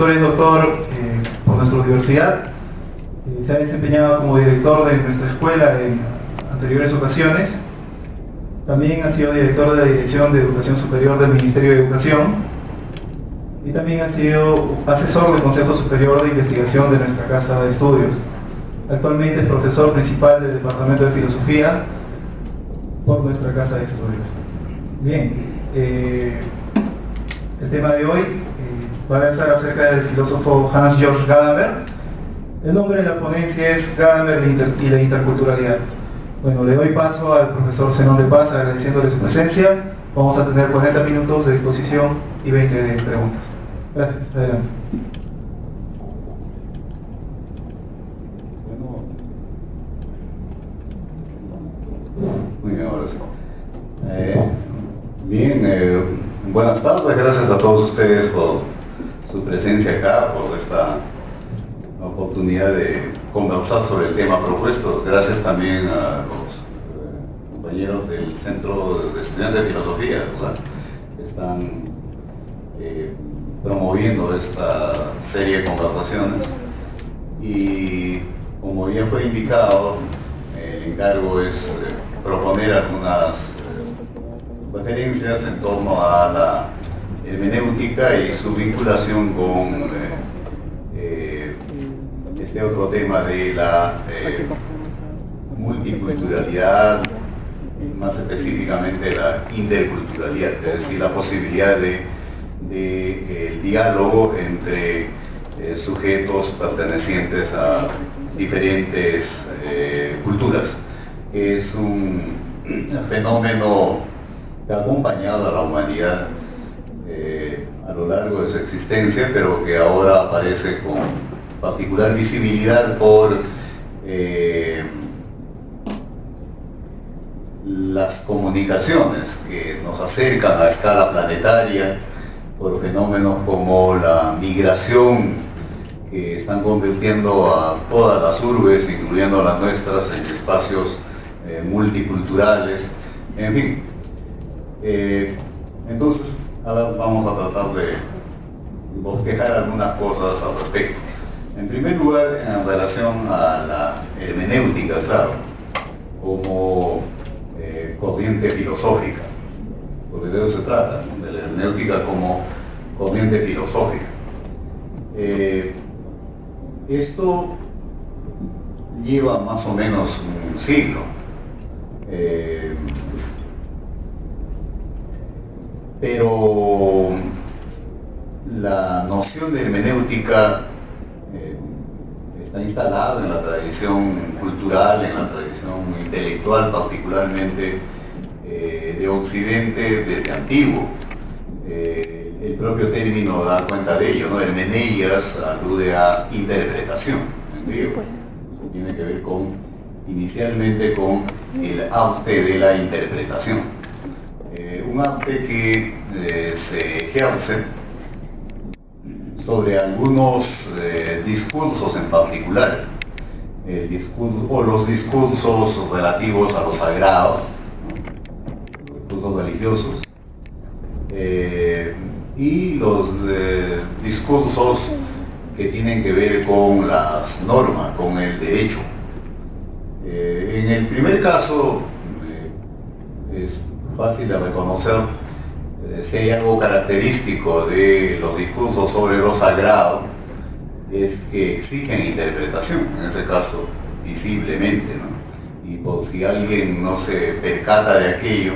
profesor es doctor por nuestra universidad. Se ha desempeñado como director de nuestra escuela en anteriores ocasiones. También ha sido director de la Dirección de Educación Superior del Ministerio de Educación. Y también ha sido asesor del Consejo Superior de Investigación de nuestra Casa de Estudios. Actualmente es profesor principal del Departamento de Filosofía por nuestra Casa de Estudios. Bien, el tema de hoy va a estar acerca del filósofo Hans Georg Gadamer. El nombre de la ponencia es Gadamer y la interculturalidad. Bueno, le doy paso al profesor Zenón de Paz agradeciéndole su presencia. Vamos a tener 40 minutos de exposición y 20 de preguntas. Gracias, adelante. Muy bien, ahora sí. Buenas tardes, gracias a todos ustedes por su presencia acá, por esta oportunidad de conversar sobre el tema propuesto. Gracias también a los compañeros del Centro de Estudiantes de Filosofía, ¿verdad?, que están promoviendo esta serie de conversaciones. Y como ya fue indicado, el encargo es proponer algunas referencias en torno a la hermenéutica y su vinculación con este otro tema de la multiculturalidad, más específicamente la interculturalidad, es decir, la posibilidad de el diálogo entre sujetos pertenecientes a diferentes culturas, que es un fenómeno que ha acompañado a la humanidad a lo largo de su existencia, pero que ahora aparece con particular visibilidad por las comunicaciones que nos acercan a escala planetaria, por fenómenos como la migración, que están convirtiendo a todas las urbes, incluyendo las nuestras, en espacios multiculturales, en fin. Entonces, ahora vamos a tratar de bosquejar algunas cosas al respecto. En primer lugar, en relación a la hermenéutica, claro, como corriente filosófica, porque de eso se trata, de la hermenéutica como corriente filosófica. Esto lleva más o menos un siglo. Pero la noción de hermenéutica está instalada en la tradición cultural, en la tradición intelectual, particularmente de Occidente, desde antiguo. El propio término da cuenta de ello, ¿no? Hermeneias alude a interpretación en griego. Eso tiene que ver inicialmente con el arte de la interpretación. Un arte que se ejerce sobre algunos discursos en particular, los discursos relativos a lo sagrado, los discursos religiosos, y los discursos que tienen que ver con las normas, con el derecho. En el primer caso, es fácil de reconocer si hay algo característico de los discursos sobre lo sagrado, es que exigen interpretación, en ese caso visiblemente, ¿no? Y por si alguien no se percata de aquello,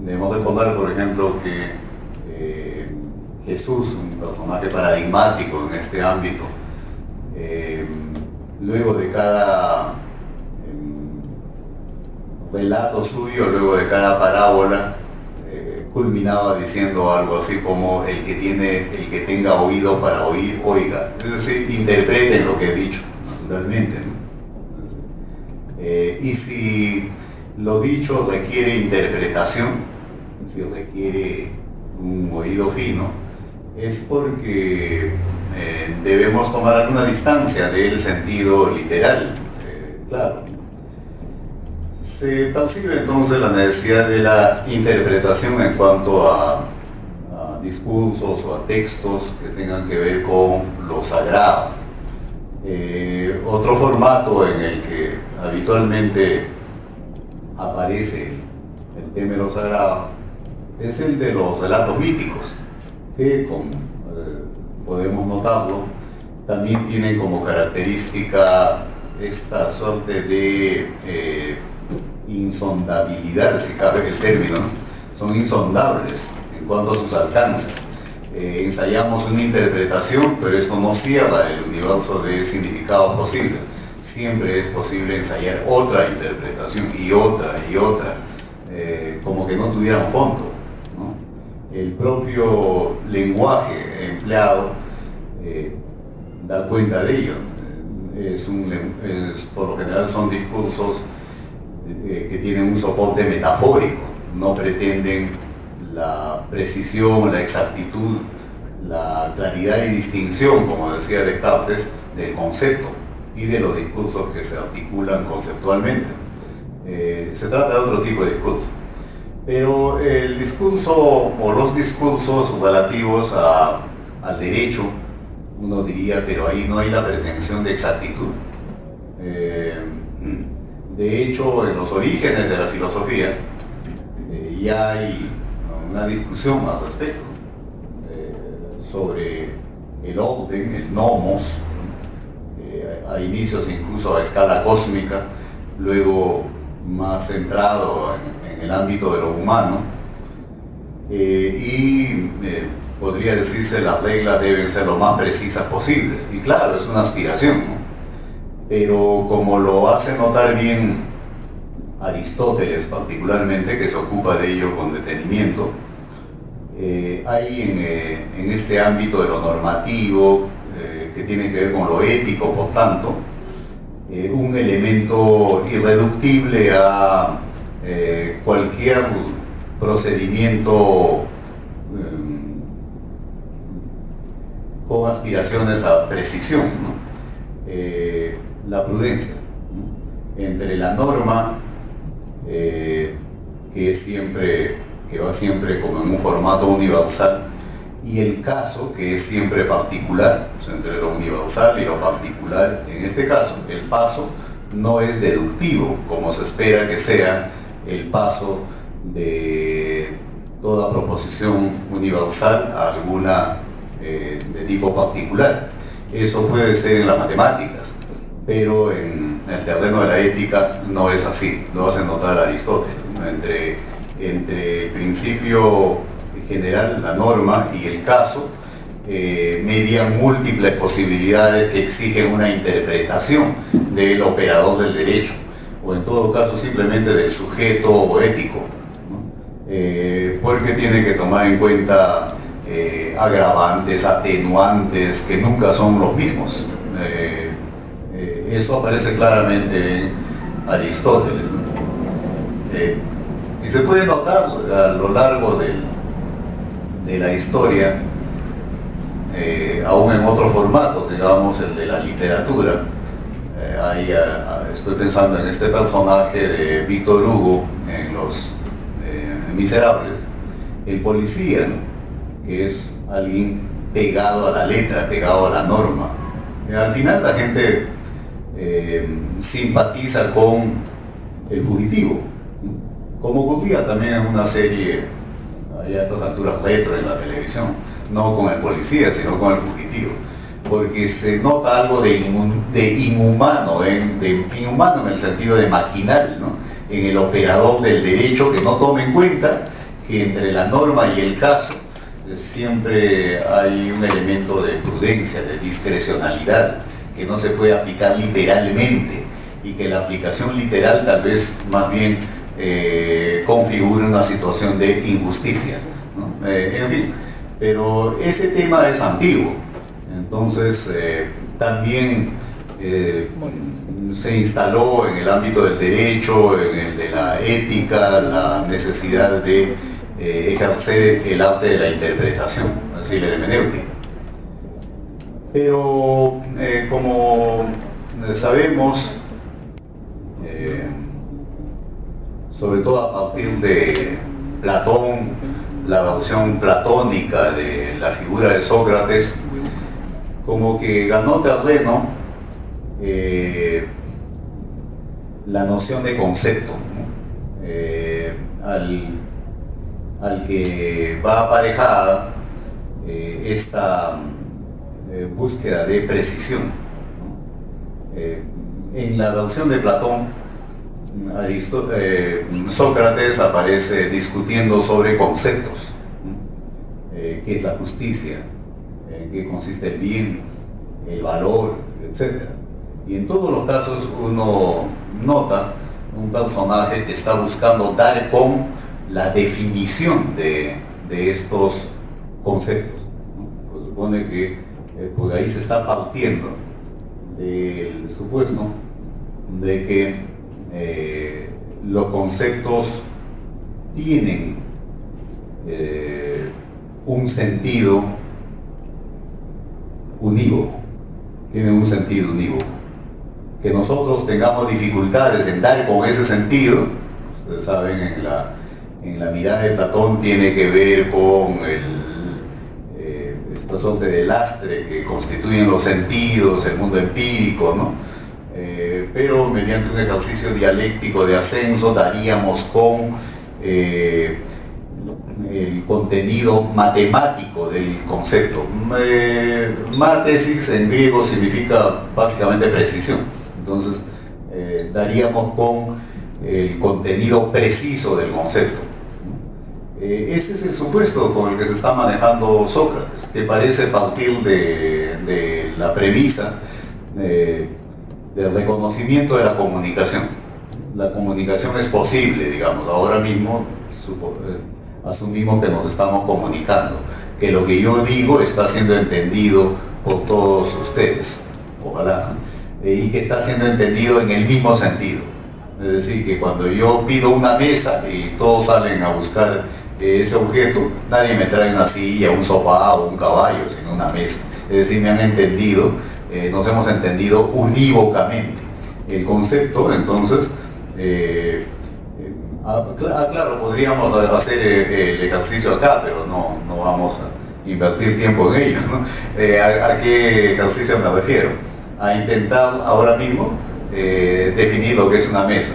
debemos recordar, por ejemplo, que Jesús, un personaje paradigmático en este ámbito, luego de cada relato suyo, luego de cada parábola, culminaba diciendo algo así como el que tenga oído para oír, oiga. Es decir, interpreten lo que he dicho, naturalmente, ¿no? Y si lo dicho requiere interpretación, si requiere un oído fino, es porque debemos tomar alguna distancia del sentido literal, claro. Se percibe entonces la necesidad de la interpretación en cuanto a discursos o a textos que tengan que ver con lo sagrado. Otro formato en el que habitualmente aparece el tema de lo sagrado es el de los relatos míticos, que podemos notarlo, también tienen como característica esta suerte de insondabilidad, si cabe el término, ¿no? Son insondables en cuanto a sus alcances. Ensayamos una interpretación, pero esto no cierra el universo de significados posibles. Siempre es posible ensayar otra interpretación y otra, como que no tuvieran fondo, ¿no? El propio lenguaje empleado da cuenta de ello. Por lo general son discursos que tienen un soporte metafórico, no pretenden la precisión, la exactitud, la claridad y distinción, como decía Descartes, del concepto y de los discursos que se articulan conceptualmente. Se trata de otro tipo de discurso. Pero el discurso o los discursos relativos al derecho, uno diría, pero ahí no hay la pretensión de exactitud. De hecho, en los orígenes de la filosofía ya hay una discusión al respecto sobre el orden, el nomos, a inicios incluso a escala cósmica, luego más centrado en el ámbito de lo humano, podría decirse las reglas deben ser lo más precisas posibles. Y claro, es una aspiración, ¿no? Pero como lo hace notar bien Aristóteles particularmente, que se ocupa de ello con detenimiento, hay en este ámbito de lo normativo, que tiene que ver con lo ético, por tanto, un elemento irreductible a cualquier procedimiento con aspiraciones a precisión, ¿no? La prudencia, ¿no? Entre la norma, que va siempre como en un formato universal, y el caso, que es siempre particular, o sea, entre lo universal y lo particular. En este caso, el paso no es deductivo, como se espera que sea el paso de toda proposición universal a alguna de tipo particular. Eso puede ser en las matemáticas, pero en el terreno de la ética no es así, lo hace notar Aristóteles, ¿no? Entre el principio general, la norma, y el caso, median múltiples posibilidades que exigen una interpretación del operador del derecho, o en todo caso simplemente del sujeto ético, ¿no? Porque tiene que tomar en cuenta agravantes, atenuantes, que nunca son los mismos. Eso aparece claramente en Aristóteles, ¿no? Y se puede notar a lo largo de la historia, aún en otros formatos, digamos el de la literatura. Estoy pensando en este personaje de Víctor Hugo en Los Miserables, el policía, ¿no? Que es alguien pegado a la letra, pegado a la norma. Al final la gente simpatiza con el fugitivo, como ocurría también en una serie a estas alturas retro en la televisión, no con el policía, sino con el fugitivo, porque se nota algo de inhumano, inhumano en el sentido de maquinal, ¿no? En el operador del derecho, que no toma en cuenta que entre la norma y el caso siempre hay un elemento de prudencia, de discrecionalidad, que no se puede aplicar literalmente, y que la aplicación literal tal vez más bien configura una situación de injusticia, ¿no? En fin, pero ese tema es antiguo. Entonces también se instaló en el ámbito del derecho, en el de la ética, la necesidad de ejercer el arte de la interpretación, es decir, la hermenéutica. Pero como sabemos, sobre todo a partir de Platón, la versión platónica de la figura de Sócrates, como que ganó terreno la noción de concepto, ¿no? Al que va aparejada esta búsqueda de precisión, ¿no? En la versión de Platón, Sócrates aparece discutiendo sobre conceptos, ¿no? ¿Qué es la justicia? ¿En qué consiste el bien, el valor, etcétera? Y en todos los casos uno nota un personaje que está buscando dar con la definición de estos conceptos, ¿no? Pues supone que por ahí se está partiendo del supuesto de que los conceptos tienen un sentido unívoco, que nosotros tengamos dificultades en dar con ese sentido. Ustedes saben, en la mirada de Platón tiene que ver con esta suerte de lastre que constituyen los sentidos, el mundo empírico, ¿no? Pero mediante un ejercicio dialéctico de ascenso daríamos con el contenido matemático del concepto. Mátesis en griego significa básicamente precisión. Entonces daríamos con el contenido preciso del concepto. Ese es el supuesto con el que se está manejando Sócrates, que parece partir de la premisa del reconocimiento de la comunicación. La comunicación es posible, digamos. Ahora mismo asumimos que nos estamos comunicando, que lo que yo digo está siendo entendido por todos ustedes, ojalá, y que está siendo entendido en el mismo sentido. Es decir, que cuando yo pido una mesa y todos salen a buscar ese objeto, nadie me trae una silla, un sofá o un caballo, sino una mesa. Es decir, me han entendido, nos hemos entendido unívocamente. El concepto, entonces, claro, podríamos hacer el ejercicio acá, pero no vamos a invertir tiempo en ello, ¿no? ¿A qué ejercicio me refiero? A intentar ahora mismo definir lo que es una mesa.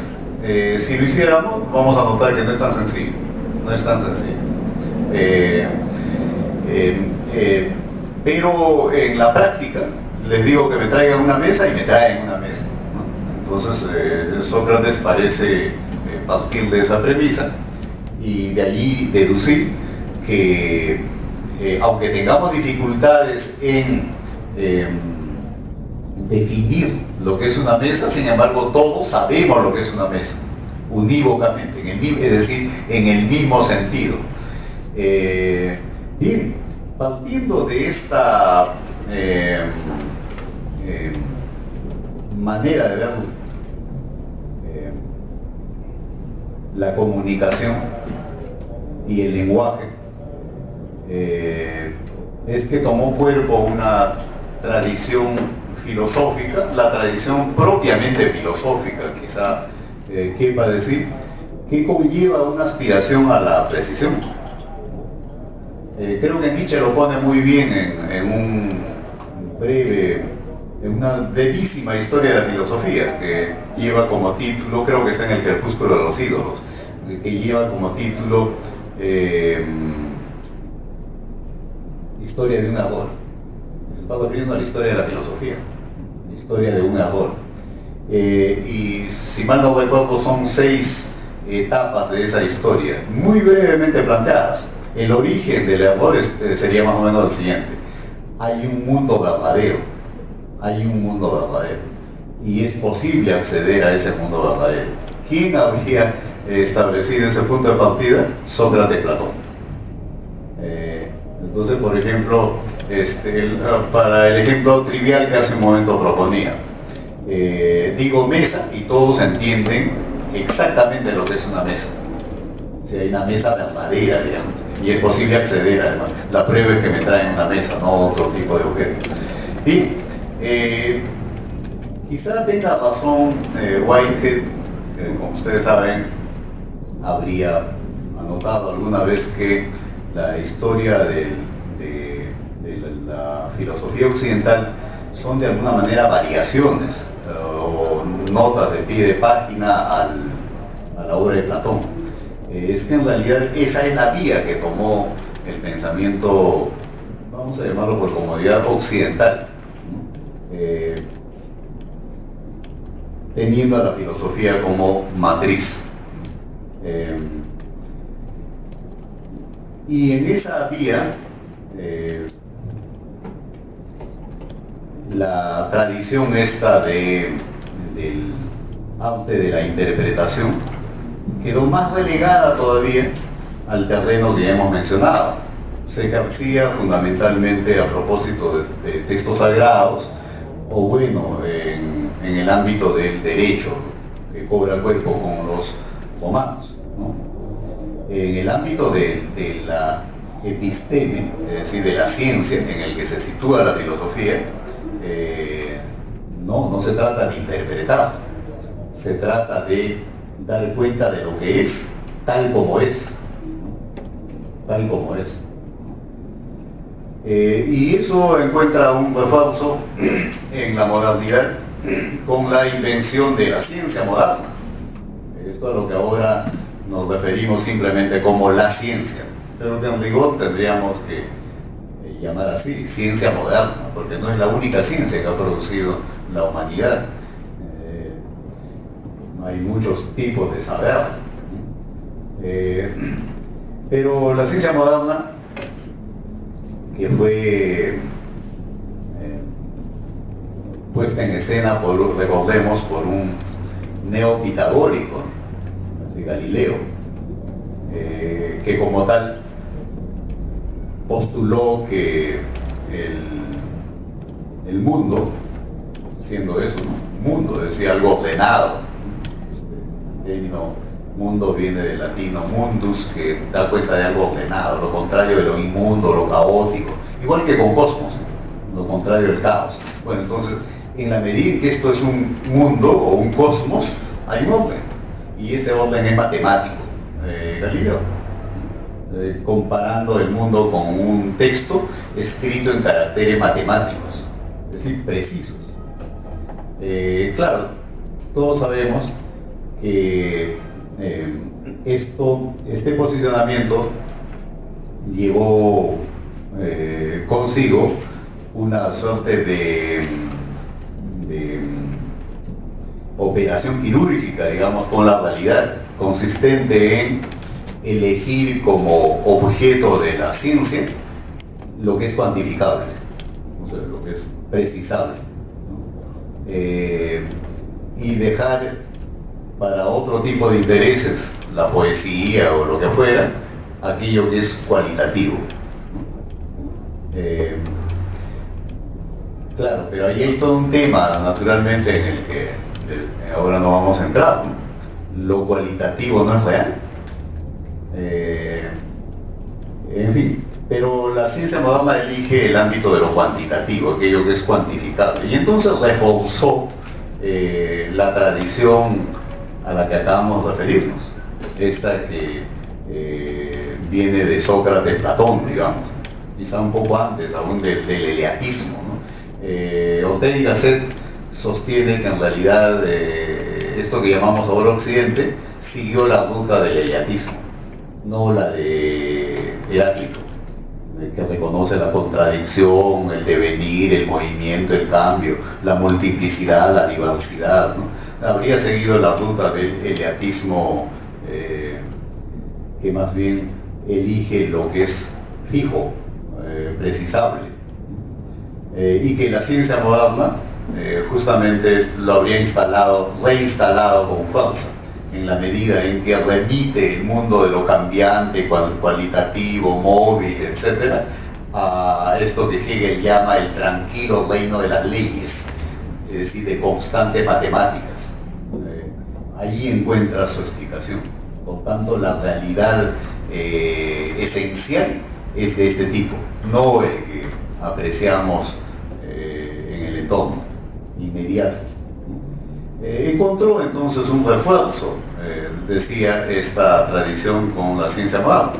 Si lo hiciéramos, vamos a notar que no es tan sencillo. Pero en la práctica les digo que me traigan una mesa y me traen una mesa, ¿no? Entonces Sócrates parece partir de esa premisa y de allí deducir que aunque tengamos dificultades en definir lo que es una mesa, sin embargo todos sabemos lo que es una mesa, unívocamente, es decir, en el mismo sentido. Bien, partiendo de esta manera de ver la comunicación y el lenguaje, es que tomó cuerpo una tradición filosófica, la tradición propiamente filosófica, quizá quepa decir, que conlleva una aspiración a la precisión. Creo que Nietzsche lo pone muy bien en una brevísima historia de la filosofía, que lleva como título, creo que está en el Crepúsculo de los ídolos, que lleva como título Historia de un error. Se está refiriendo a la historia de la filosofía, la historia de un error. Y si mal no recuerdo, son 6 etapas de esa historia, muy brevemente planteadas. El origen del error sería más o menos el siguiente: hay un mundo verdadero, y es posible acceder a ese mundo verdadero. ¿Quién habría establecido ese punto de partida? Sócrates, Platón. Entonces, por ejemplo, para el ejemplo trivial que hace un momento proponía, digo mesa y todos entienden exactamente lo que es una mesa. O sea, hay una mesa verdadera, digamos, y es posible acceder además. La prueba es que me traen una mesa, no otro tipo de objeto. Y quizá tenga razón Whitehead, que como ustedes saben, habría anotado alguna vez que la historia de la filosofía occidental son de alguna manera variaciones o notas de pie de página a la obra de Platón. Es que en realidad esa es la vía que tomó el pensamiento, vamos a llamarlo por comodidad, occidental, teniendo a la filosofía como matriz. Y en esa vía, la tradición esta del arte de la interpretación quedó más relegada todavía al terreno que ya hemos mencionado. Se ejercía fundamentalmente a propósito de textos sagrados, o bueno, en el ámbito del derecho que cobra cuerpo con los romanos, ¿no? En el ámbito de la episteme, es decir, de la ciencia en el que se sitúa la filosofía, no se trata de interpretar, se trata de dar cuenta de lo que es, tal como es, tal como es. Y eso encuentra un refuerzo en la modernidad con la invención de la ciencia moderna. Esto es a lo que ahora nos referimos simplemente como la ciencia, pero que en rigor tendríamos que llamar así, ciencia moderna, porque no es la única ciencia que ha producido la humanidad. Hay muchos tipos de saber, pero la ciencia moderna, que fue puesta en escena recordemos, por un neopitagórico, así Galileo, que como tal postuló que el mundo, siendo eso, ¿no? Mundo, decía algo ordenado. El término mundo viene del latino mundus, que da cuenta de algo ordenado, lo contrario de lo inmundo, lo caótico, igual que con cosmos, lo contrario del caos. Bueno, entonces, en la medida que esto es un mundo o un cosmos, hay un orden, y ese orden es matemático. Galileo, comparando el mundo con un texto escrito en caracteres matemáticos, es decir, precisos. Claro, todos sabemos que este posicionamiento llevó consigo una suerte de operación quirúrgica, digamos, con la realidad, consistente en elegir como objeto de la ciencia lo que es cuantificable, o sea, lo que es precisable, ¿no? Y dejar para otro tipo de intereses, la poesía o lo que fuera, aquello que es cualitativo, ¿no? Claro, pero ahí hay todo un tema, naturalmente, en el que ahora no vamos a entrar, ¿no? Lo cualitativo no es real. En fin, pero la ciencia moderna elige el ámbito de lo cuantitativo, aquello que es cuantificable, y entonces reforzó la tradición a la que acabamos de referirnos, esta que viene de Sócrates, Platón, digamos, quizá un poco antes aún del eleatismo, ¿no? Ortega y Gasset sostiene que en realidad esto que llamamos ahora Occidente siguió la ruta del eleatismo, no la de Heráclito, que reconoce la contradicción, el devenir, el movimiento, el cambio, la multiplicidad, la diversidad, ¿no? Habría seguido la ruta del eleatismo, que más bien elige lo que es fijo, precisable, y que la ciencia moderna justamente lo habría reinstalado con fuerza, en la medida en que remite el mundo de lo cambiante, cualitativo, móvil, etc., a esto que Hegel llama el tranquilo reino de las leyes, es decir, de constantes matemáticas. Allí encuentra su explicación. Por tanto, la realidad esencial es de este tipo, no el que apreciamos en el entorno inmediato. Encontró entonces un refuerzo, decía esta tradición, con la ciencia moderna.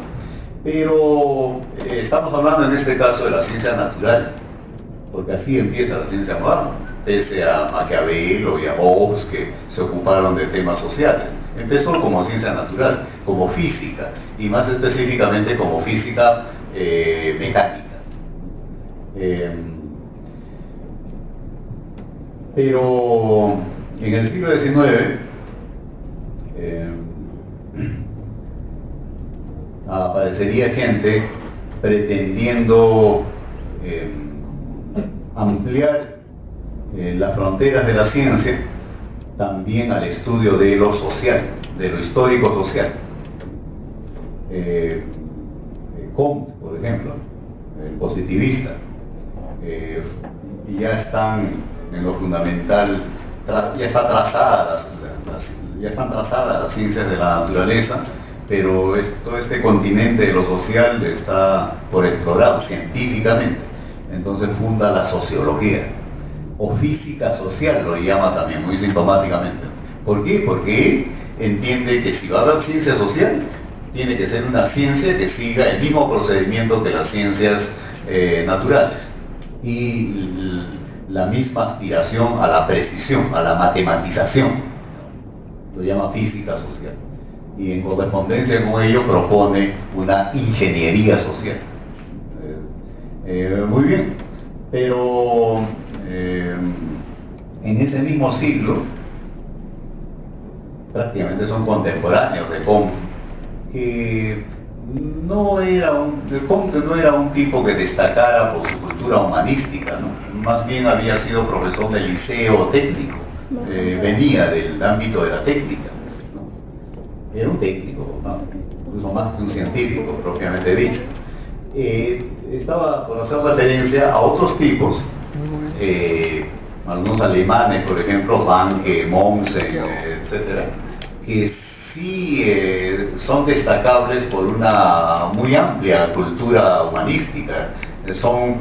Pero estamos hablando en este caso de la ciencia natural, porque así empieza la ciencia moderna, pese a Maquiavelo y a Hobbes, que se ocuparon de temas sociales. Empezó como ciencia natural, como física, y más específicamente como física mecánica. Pero en el siglo XIX aparecería gente pretendiendo ampliar las fronteras de la ciencia también al estudio de lo social, de lo histórico social. Comte, por ejemplo, el positivista, ya están en lo fundamental, ya están trazadas las ciencias de la naturaleza, pero todo este continente de lo social está por explorar científicamente. Entonces funda la sociología, o física social lo llama también, muy sintomáticamente. ¿Por qué? Porque él entiende que si va a haber ciencia social, tiene que ser una ciencia que siga el mismo procedimiento que las ciencias naturales, y la misma aspiración a la precisión, a la matematización, lo llama física social, y en correspondencia con ello propone una ingeniería social. Muy bien, pero en ese mismo siglo, prácticamente son contemporáneos de Comte, que Comte no era un tipo que destacara por su cultura humanística, ¿no? Más bien había sido profesor de liceo técnico, venía del ámbito de la técnica, ¿no? Era un técnico, ¿no? Incluso más que un científico propiamente dicho. Estaba por hacer referencia a otros tipos, algunos alemanes, por ejemplo, Ranke, Mommsen, etcétera, que sí son destacables por una muy amplia cultura humanística, son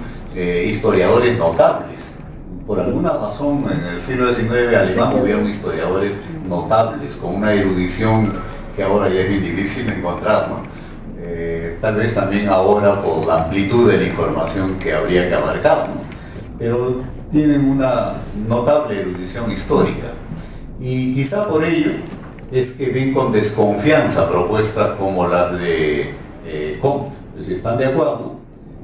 historiadores notables. Por alguna razón en el siglo XIX alemán hubieron historiadores notables, con una erudición que ahora ya es bien difícil encontrar, ¿no? Tal vez también ahora por la amplitud de la información que habría que abarcar, ¿no? Pero tienen una notable erudición histórica, y quizá por ello es que ven con desconfianza propuestas como las de Comte. Si están de acuerdo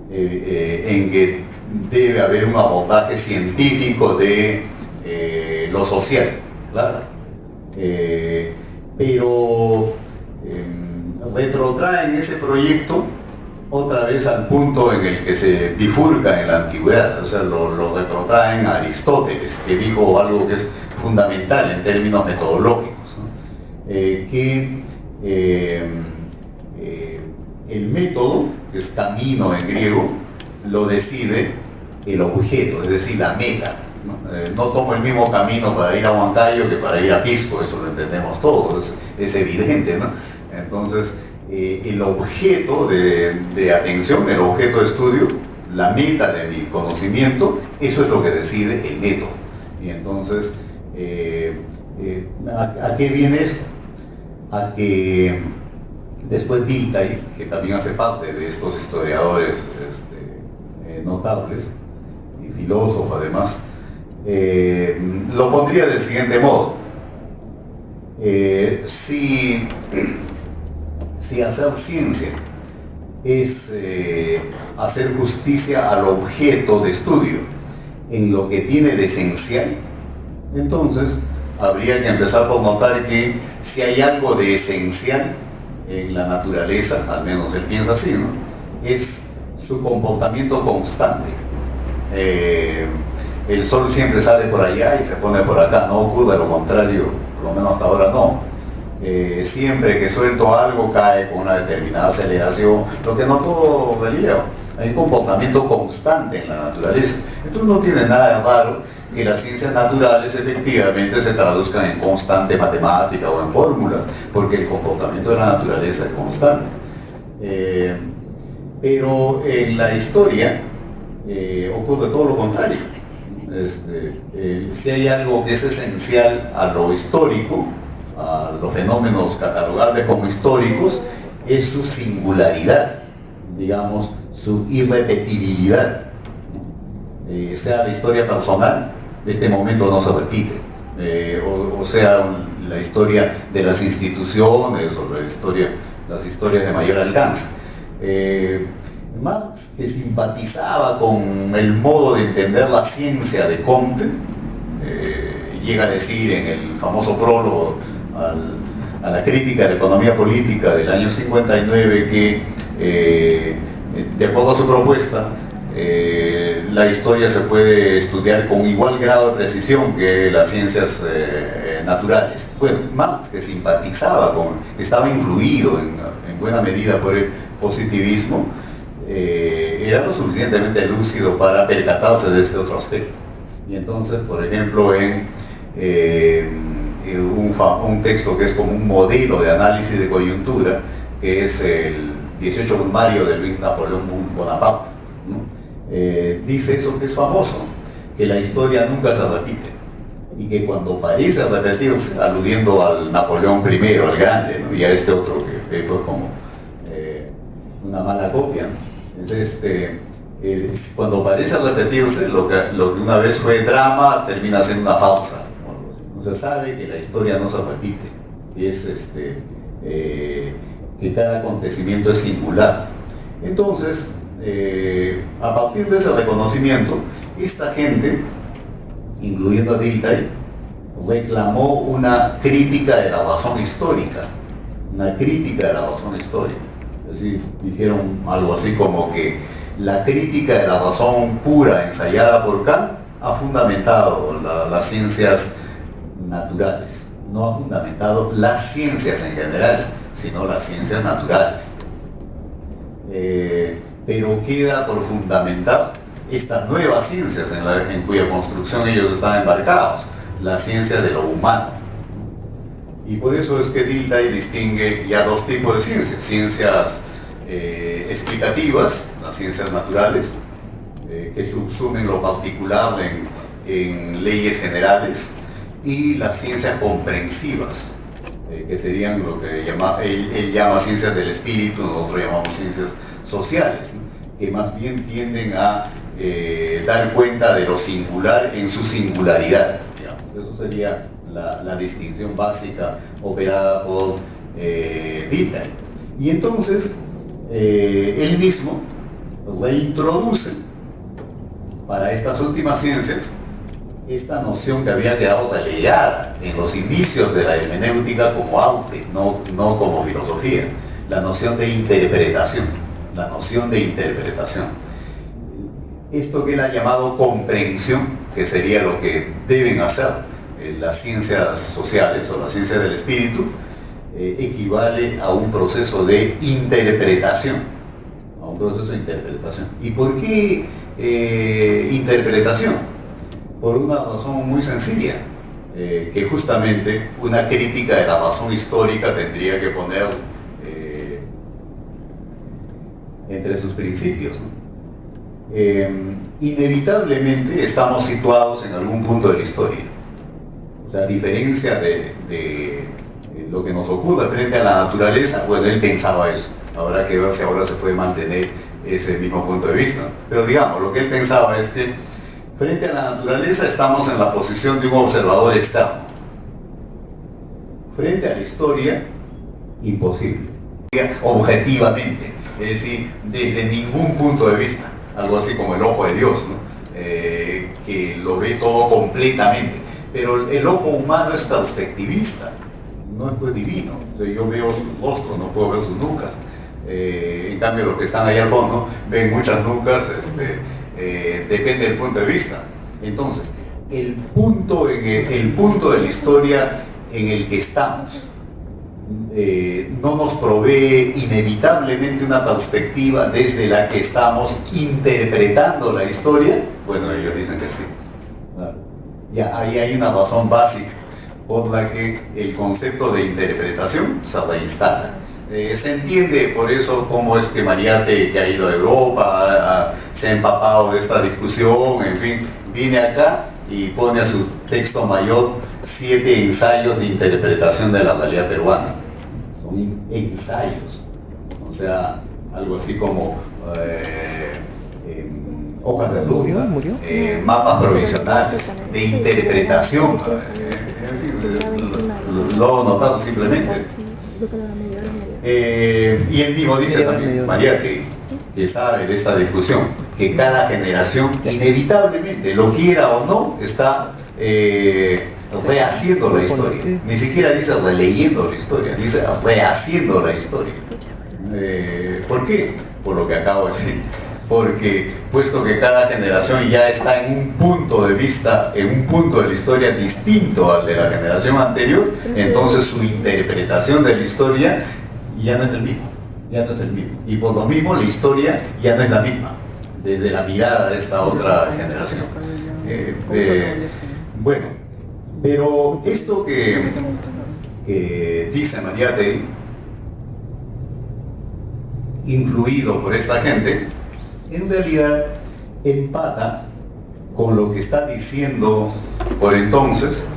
en que debe haber un abordaje científico de lo social, claro, pero retrotraen ese proyecto otra vez al punto en el que se bifurca en la antigüedad, o sea, lo retrotraen a Aristóteles, que dijo algo que es fundamental en términos metodológicos, ¿no? Que el método, que es camino en griego, lo decide el objeto, es decir, la meta, ¿no? No tomo el mismo camino para ir a Huancayo que para ir a Pisco, eso lo entendemos todos, es evidente, ¿no? Entonces, el objeto de atención, el objeto de estudio, la meta de mi conocimiento, eso es lo que decide el método. Y entonces, ¿a qué viene esto? A que después Dilthey, que también hace parte de estos historiadores notables y filósofo además, lo pondría del siguiente modo. Si hacer ciencia es hacer justicia al objeto de estudio en lo que tiene de esencial, entonces habría que empezar por notar que si hay algo de esencial en la naturaleza, al menos él piensa así, ¿no?, es su comportamiento constante. El sol siempre sale por allá y se pone por acá, no ocurre lo contrario, por lo menos hasta ahora no. Siempre que suelto algo cae con una determinada aceleración, lo que notó Galileo. Hay un comportamiento constante en la naturaleza. Entonces no tiene nada de raro que las ciencias naturales efectivamente se traduzcan en constante matemática o en fórmulas, porque el comportamiento de la naturaleza es constante. Pero en la historia ocurre todo lo contrario. Si hay algo que es esencial a lo histórico, a los fenómenos catalogables como históricos, es su singularidad. digamos, su irrepetibilidad. Sea la historia personal, este momento no se repite, o sea la historia de las instituciones o las historias de mayor alcance. Marx, que simpatizaba con el modo de entender la ciencia de Comte, llega a decir en el famoso prólogo a la crítica de la economía política del año 59 que, de acuerdo a su propuesta, la historia se puede estudiar con igual grado de precisión que las ciencias naturales. Bueno, Marx, que simpatizaba que estaba influido en buena medida por el positivismo, era lo suficientemente lúcido para percatarse de este otro aspecto. Y entonces, por ejemplo, en un texto que es como un modelo de análisis de coyuntura, que es el 18 Brumario de Luis Napoleón Bonaparte, ¿no? Dice eso que es famoso, que la historia nunca se repite, y que cuando parece repetirse, aludiendo al Napoleón I, al grande, ¿no? Y a este otro que fue como una mala copia, ¿no? Cuando parece repetirse, lo que una vez fue drama termina siendo una farsa. No se sabe que la historia no se repite, que cada acontecimiento es singular. Entonces, a partir de ese reconocimiento, esta gente, incluyendo a Dilthey, reclamó una crítica de la razón histórica, Es decir, dijeron algo así como que la crítica de la razón pura ensayada por Kant ha fundamentado las ciencias naturales, no ha fundamentado las ciencias en general, sino las ciencias naturales. Pero queda por fundamentar estas nuevas ciencias en cuya construcción ellos están embarcados, las ciencias de lo humano. Y por eso es que Dilthey distingue ya dos tipos de ciencias: ciencias explicativas, las ciencias naturales, que subsumen lo particular en leyes generales, y las ciencias comprensivas, que serían lo que él llama ciencias del espíritu, nosotros llamamos ciencias sociales, ¿no? Que más bien tienden a dar cuenta de lo singular en su singularidad, digamos. Eso sería la distinción básica operada por Dilthey. Y entonces, él mismo reintroduce para estas últimas ciencias esta noción que había quedado relegada en los inicios de la hermenéutica como arte, no como filosofía, la noción de interpretación. Esto que él ha llamado comprensión, que sería lo que deben hacer las ciencias sociales o las ciencias del espíritu, equivale a un proceso de interpretación. ¿Y por qué interpretación? Por una razón muy sencilla, que justamente una crítica de la razón histórica tendría que poner entre sus principios, ¿no? Inevitablemente estamos situados en algún punto de la historia. O sea, a diferencia de lo que nos ocurre frente a la naturaleza, bueno, él pensaba eso. Habrá que ver si ahora se puede mantener ese mismo punto de vista. Pero digamos, lo que él pensaba es que frente a la naturaleza estamos en la posición de un observador externo. Frente a la historia, imposible. Objetivamente, es decir, desde ningún punto de vista, algo así como el ojo de Dios, ¿no? Que lo ve todo completamente. Pero el ojo humano es perspectivista, no es divino. O sea, yo veo sus rostros, no puedo ver sus nucas. En cambio, los que están ahí al fondo ven muchas nucas, depende del punto de vista. Entonces, el punto de la historia en el que estamos no nos provee inevitablemente una perspectiva desde la que estamos interpretando la historia. Bueno, ellos dicen que sí. Ya ahí hay una razón básica por la que el concepto de interpretación se reinstala. Se entiende por eso cómo es que Mariátegui, que ha ido a Europa, se ha empapado de esta discusión, en fin, viene acá y pone a su texto mayor 7 ensayos de interpretación de la realidad peruana. Son ensayos. O sea, algo así como hojas de ruta, mapas provisionales de interpretación, lo notado simplemente. Y él mismo dice también, Mariátegui, que sabe de esta discusión, que cada generación inevitablemente, lo quiera o no, está rehaciendo la historia. Ni siquiera dice releyendo la historia, dice rehaciendo la historia. ¿Por qué? Por lo que acabo de decir. Porque puesto que cada generación ya está en un punto de vista, en un punto de la historia distinto al de la generación anterior, entonces su interpretación de la historia ya no es el mismo, ya no es el mismo. Y por lo mismo la historia ya no es la misma, desde la mirada de esta otra generación. Bueno, pero esto que dice Mariátegui, influido por esta gente, en realidad empata con lo que está diciendo por entonces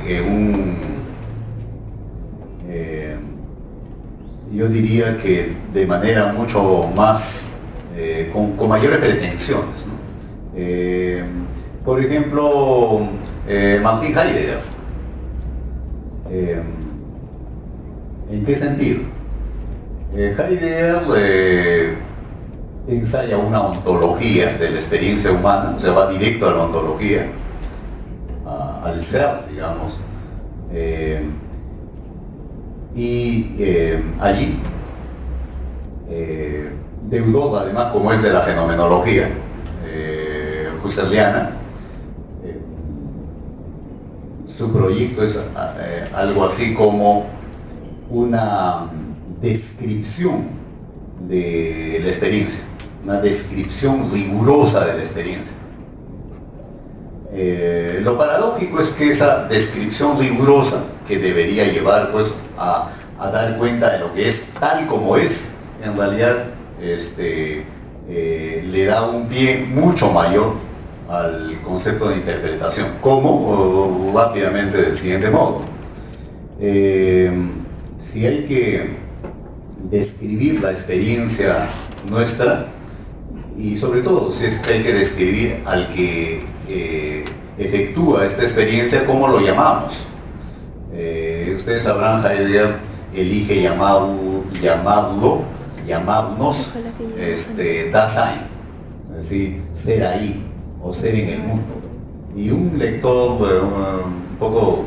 yo diría que de manera mucho más, con mayores pretensiones, ¿no? Por ejemplo, Martin Heidegger. ¿En qué sentido? Heidegger ensaya una ontología de la experiencia humana, o sea, va directo a la ontología, al ser, digamos, allí deudó, además, como es de la fenomenología husserliana, su proyecto es algo así como una descripción de la experiencia, una descripción rigurosa de la experiencia. Lo paradójico es que esa descripción rigurosa, que debería llevar pues a dar cuenta de lo que es tal como es, en realidad le da un pie mucho mayor al concepto de interpretación. ¿Cómo? Rápidamente, del siguiente modo. Si hay que describir la experiencia nuestra, y sobre todo si es que hay que describir al que efectúa esta experiencia, ¿cómo lo llamamos? Ustedes sabrán, Heidegger elige llamarnos Dasein, es decir, ser ahí o ser en el mundo. Y un lector un poco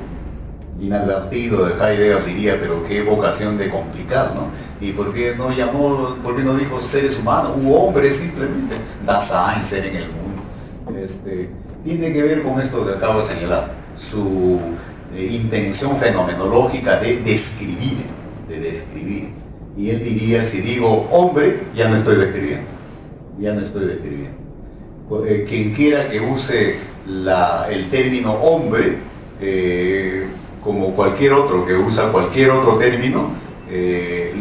inadvertido de Heidegger diría, pero qué vocación de complicar, ¿no? ¿Y por qué no dijo seres humanos u hombres simplemente? Dasein, ser en el mundo. Tiene que ver con esto que acabo de señalar, su intención fenomenológica de describir. Y él diría, si digo hombre, ya no estoy describiendo. Quien quiera que use el término hombre, como cualquier otro que usa cualquier otro término,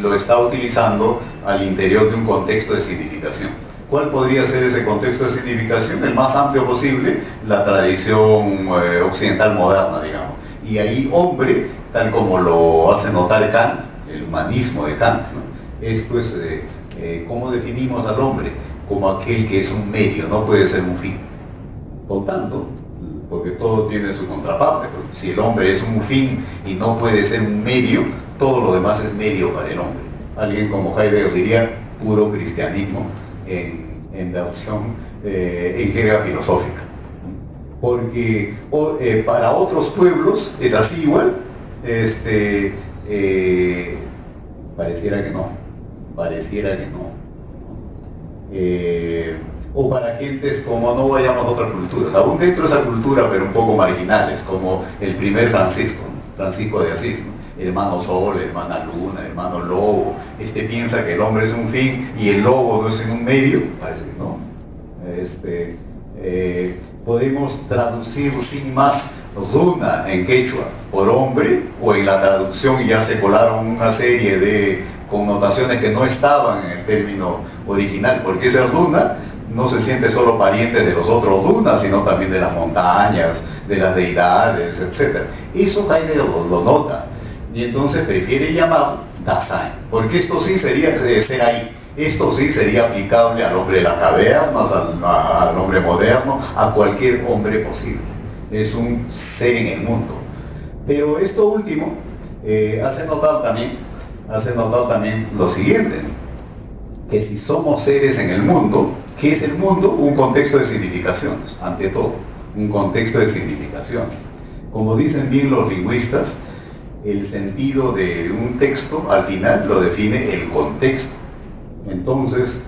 lo está utilizando al interior de un contexto de significación. ¿Cuál podría ser ese contexto de significación? El más amplio posible, la tradición occidental moderna, digamos. Y ahí hombre, tal como lo hace notar Kant, el humanismo de Kant, ¿no? Es pues, ¿cómo definimos al hombre? Como aquel que es un medio, no puede ser un fin. Por tanto, porque todo tiene su contraparte, pues, si el hombre es un fin y no puede ser un medio, todo lo demás es medio para el hombre. Alguien como Heidegger diría puro cristianismo en versión en jerga filosófica. Porque para otros pueblos es así igual, pareciera que no. O para gentes como, no vayamos a otras culturas, aún dentro de esa cultura, pero un poco marginales, como el primer Francisco de Asís, ¿no? Hermano Sol, hermana Luna, hermano Lobo, piensa que el hombre es un fin y el lobo no es en un medio, parece que no. Podemos traducir sin más Runa en quechua por hombre, o en la traducción ya se colaron una serie de connotaciones que no estaban en el término original, porque esa Runa no se siente solo pariente de los otros Runas, sino también de las montañas, de las deidades, etc. Eso Heidegger lo nota, y entonces prefiere llamar Dasein, porque esto sí sería ser ahí. Esto sí sería aplicable al hombre de las cavernas, al hombre moderno, a cualquier hombre posible. Es un ser en el mundo. Pero esto último hace notar también lo siguiente, que si somos seres en el mundo, ¿qué es el mundo? Un contexto de significaciones, ante todo, un contexto de significaciones. Como dicen bien los lingüistas, el sentido de un texto al final lo define el contexto. Entonces,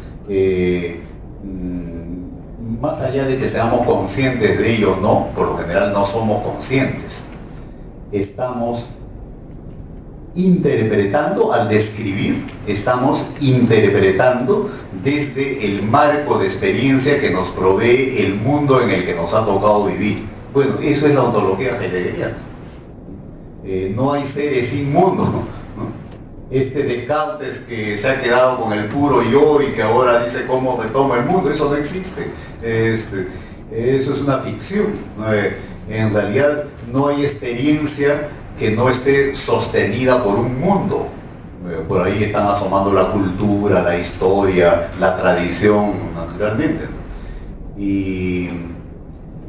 más allá de que seamos conscientes de ello o no, por lo general no somos conscientes. Estamos interpretando, al describir, estamos interpretando desde el marco de experiencia que nos provee el mundo en el que nos ha tocado vivir. Bueno, eso es la ontología heideggeriana. No hay seres sin mundo, ¿no? Este Descartes que se ha quedado con el puro yo y que ahora dice cómo retoma el mundo, eso no existe. Eso es una ficción. En realidad no hay experiencia que no esté sostenida por un mundo. Por ahí están asomando la cultura, la historia, la tradición, naturalmente. Y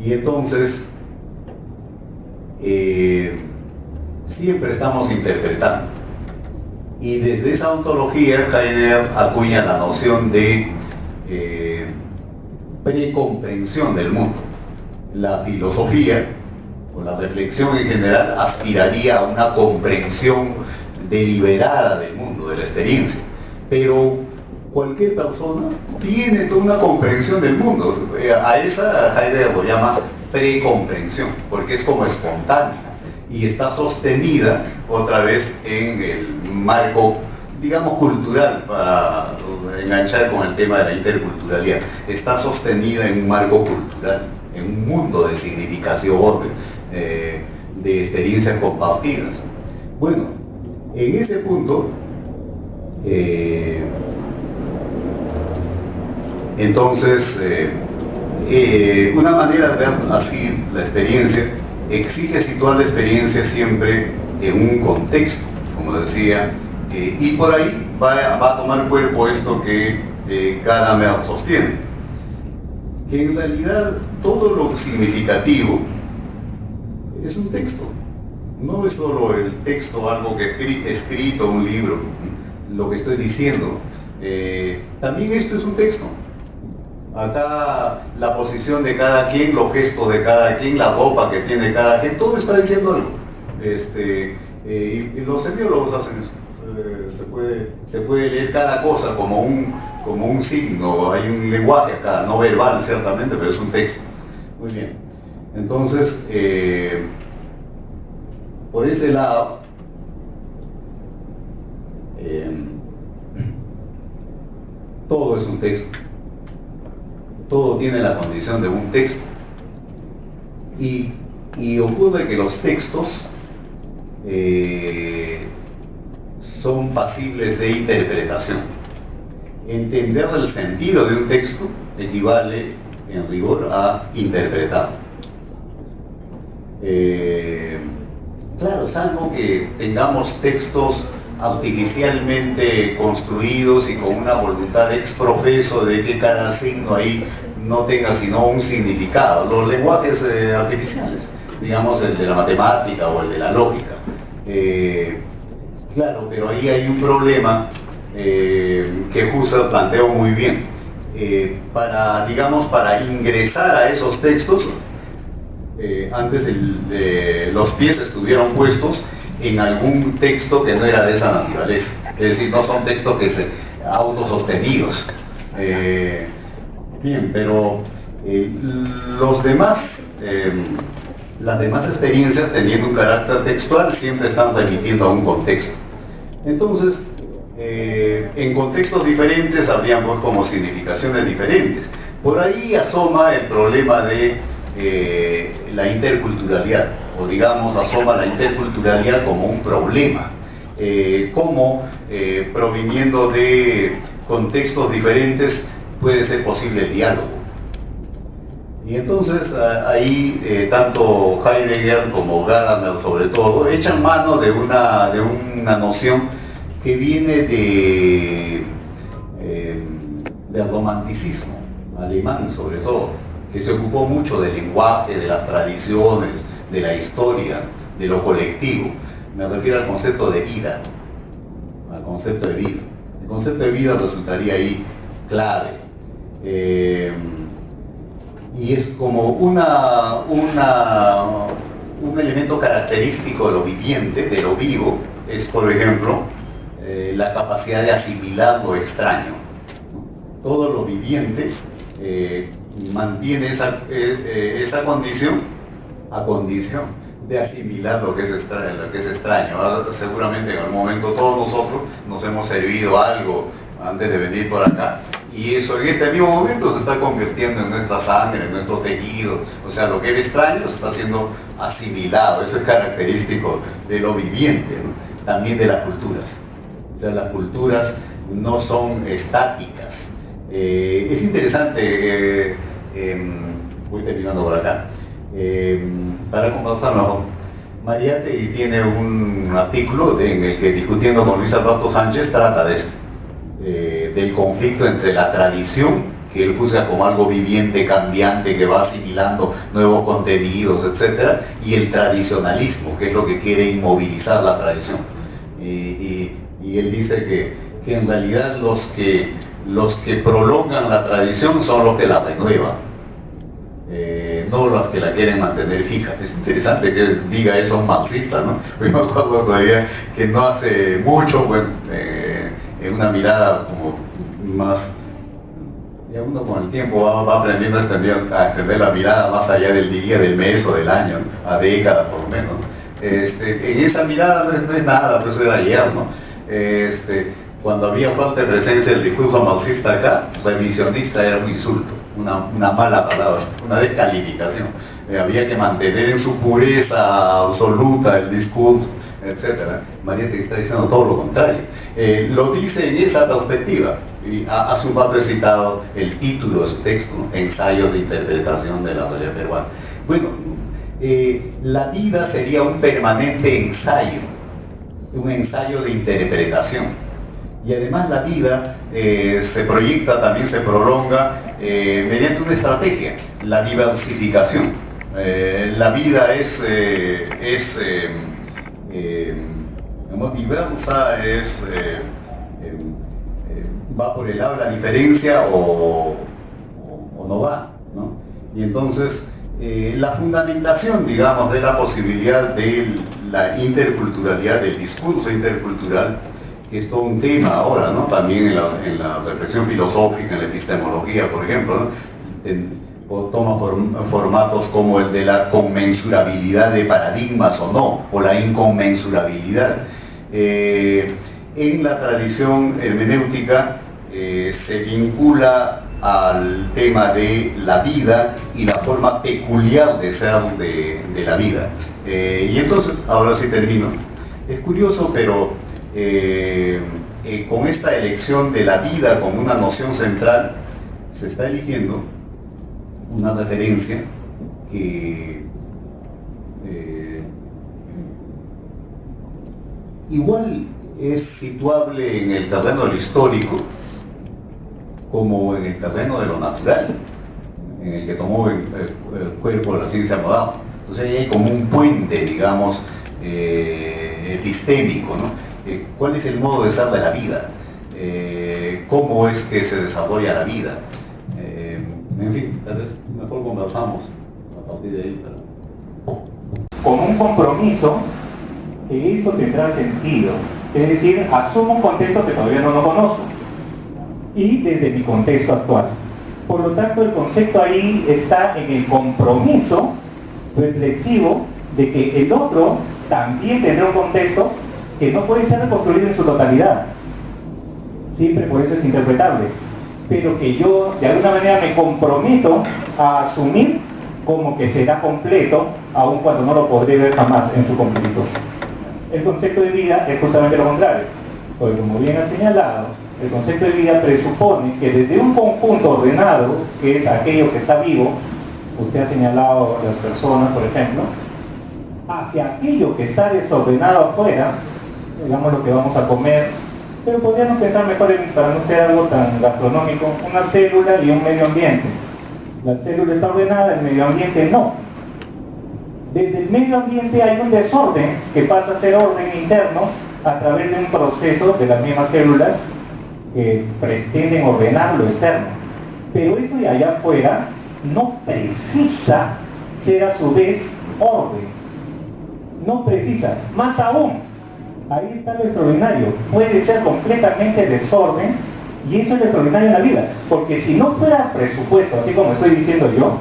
entonces siempre estamos interpretando. Y desde esa ontología Heidegger acuña la noción de precomprensión del mundo. La filosofía o la reflexión en general aspiraría a una comprensión deliberada del mundo, de la experiencia. Pero cualquier persona tiene toda una comprensión del mundo. A esa Heidegger lo llama precomprensión, porque es como espontánea y está sostenida otra vez en el marco, digamos, cultural, para enganchar con el tema de la interculturalidad. Está sostenida en un marco cultural, en un mundo de significación, de experiencias compartidas. Bueno, en ese punto, entonces, una manera de ver así la experiencia exige situar la experiencia siempre en un contexto, como decía, y por ahí va a tomar cuerpo esto que Gadamer sostiene, que en realidad todo lo significativo es un texto, no es solo el texto, algo que escrito, un libro, lo que estoy diciendo, también esto es un texto. Acá la posición de cada quien, los gestos de cada quien, la ropa que tiene cada quien, todo está diciendo algo. Y los semiólogos hacen eso. Se puede leer cada cosa como un signo, hay un lenguaje acá, no verbal ciertamente, pero es un texto. Muy bien. Entonces, por ese lado, todo es un texto. Todo tiene la condición de un texto. Y ocurre que los textos son pasibles de interpretación. Entender el sentido de un texto equivale, en rigor, a interpretarlo. Claro, salvo que tengamos textos artificialmente construidos y con una voluntad ex profeso de que cada signo ahí no tenga sino un significado. Los lenguajes artificiales, digamos el de la matemática o el de la lógica. Claro, pero ahí hay un problema que Husserl planteó muy bien. Para ingresar a esos textos, antes los pies estuvieron puestos en algún texto que no era de esa naturaleza, es decir, no son textos que se autosostenidos. Bien, pero las demás experiencias, teniendo un carácter textual, siempre están remitiendo a un contexto. Entonces, en contextos diferentes habrían pues como significaciones diferentes. Por ahí asoma el problema de la interculturalidad, o digamos, asoma la interculturalidad como un problema, como proviniendo de contextos diferentes puede ser posible el diálogo. Y entonces ahí tanto Heidegger como Gadamer sobre todo echan mano de una noción que viene del romanticismo alemán sobre todo, que se ocupó mucho del lenguaje, de las tradiciones, de la historia, de lo colectivo. Me refiero al concepto de vida, al concepto de vida. El concepto de vida resultaría ahí clave. Y es como un elemento característico de lo viviente, de lo vivo, es por ejemplo la capacidad de asimilar lo extraño. Todo lo viviente mantiene esa condición a condición de asimilar lo que es extraño. Seguramente en algún momento todos nosotros nos hemos servido algo antes de venir por acá, y eso en este mismo momento se está convirtiendo en nuestra sangre, en nuestro tejido. O sea, lo que era extraño se está siendo asimilado. Eso es característico de lo viviente, ¿no? También de las culturas. O sea, las culturas no son estáticas. Es interesante, voy terminando por acá, para conversarlo. Mariátegui tiene un artículo en el que, discutiendo con Luis Alberto Sánchez, trata de esto, del conflicto entre la tradición, que él juzga como algo viviente, cambiante, que va asimilando nuevos contenidos, etc., y el tradicionalismo, que es lo que quiere inmovilizar la tradición. Y él dice que en realidad los que prolongan la tradición son los que la renuevan, no los que la quieren mantener fija. Es interesante que diga eso un marxista, ¿no? Yo me acuerdo todavía que no hace mucho, bueno, en una mirada como más, ya uno con el tiempo va aprendiendo a extender la mirada más allá del día, del mes o del año, ¿no? A décadas por lo menos, ¿no? En esa mirada no es nada, pues era ayer, ¿no? Cuando había fuerte presencia del discurso marxista acá, revisionista era un insulto, una mala palabra, una descalificación. Había que mantener en su pureza absoluta el discurso, etc. Mariátegui está diciendo todo lo contrario. Lo dice en esa perspectiva. Y hace un rato he citado el título de su texto, ¿no? Ensayos de interpretación de la realidad peruana. Bueno, la vida sería un permanente ensayo, un ensayo de interpretación. Y además la vida se proyecta, también se prolonga mediante una estrategia, la diversificación. La vida es diversa, va por el lado de la diferencia o no va, ¿no? Y entonces la fundamentación, digamos, de la posibilidad de la interculturalidad, del discurso intercultural, que es todo un tema ahora, ¿no? También en la reflexión filosófica, en la epistemología, por ejemplo, ¿no? Toma formatos como el de la conmensurabilidad de paradigmas o no, o la inconmensurabilidad. En la tradición hermenéutica se vincula al tema de la vida y la forma peculiar de ser de la vida. Y entonces, ahora sí termino. Es curioso, pero con esta elección de la vida como una noción central, se está eligiendo una referencia que igual es situable en el terreno de lo histórico como en el terreno de lo natural, en el que tomó el cuerpo de la ciencia moderna. Entonces ahí hay como un puente, digamos, epistémico, ¿no? ¿Cuál es el modo de ser de la vida? ¿Cómo es que se desarrolla la vida? En fin, tal vez mejor conversamos a partir de ahí. Con un compromiso que eso tendrá sentido. Es decir, asumo un contexto que todavía no lo conozco y desde mi contexto actual. Por lo tanto, el concepto ahí está en el compromiso reflexivo de que el otro también tendrá un contexto que no puede ser reconstruido en su totalidad. Siempre por eso es interpretable. Pero que yo de alguna manera me comprometo a asumir como que será completo, aun cuando no lo podré ver jamás en su completo. El concepto de vida es justamente lo contrario, porque como bien ha señalado, el concepto de vida presupone que desde un conjunto ordenado, que es aquello que está vivo, usted ha señalado las personas, por ejemplo, hacia aquello que está desordenado afuera, digamos lo que vamos a comer, Pero podríamos pensar mejor, para no ser algo tan gastronómico, una célula y un medio ambiente. La célula está ordenada, el medio ambiente no. Desde el medio ambiente hay un desorden que pasa a ser orden interno a través de un proceso de las mismas células que pretenden ordenar lo externo. Pero eso de allá afuera no precisa ser a su vez orden. No precisa. Más aún, ahí está lo extraordinario. Puede ser completamente desorden y eso es lo extraordinario en la vida. Porque si no fuera presupuesto, así como estoy diciendo yo,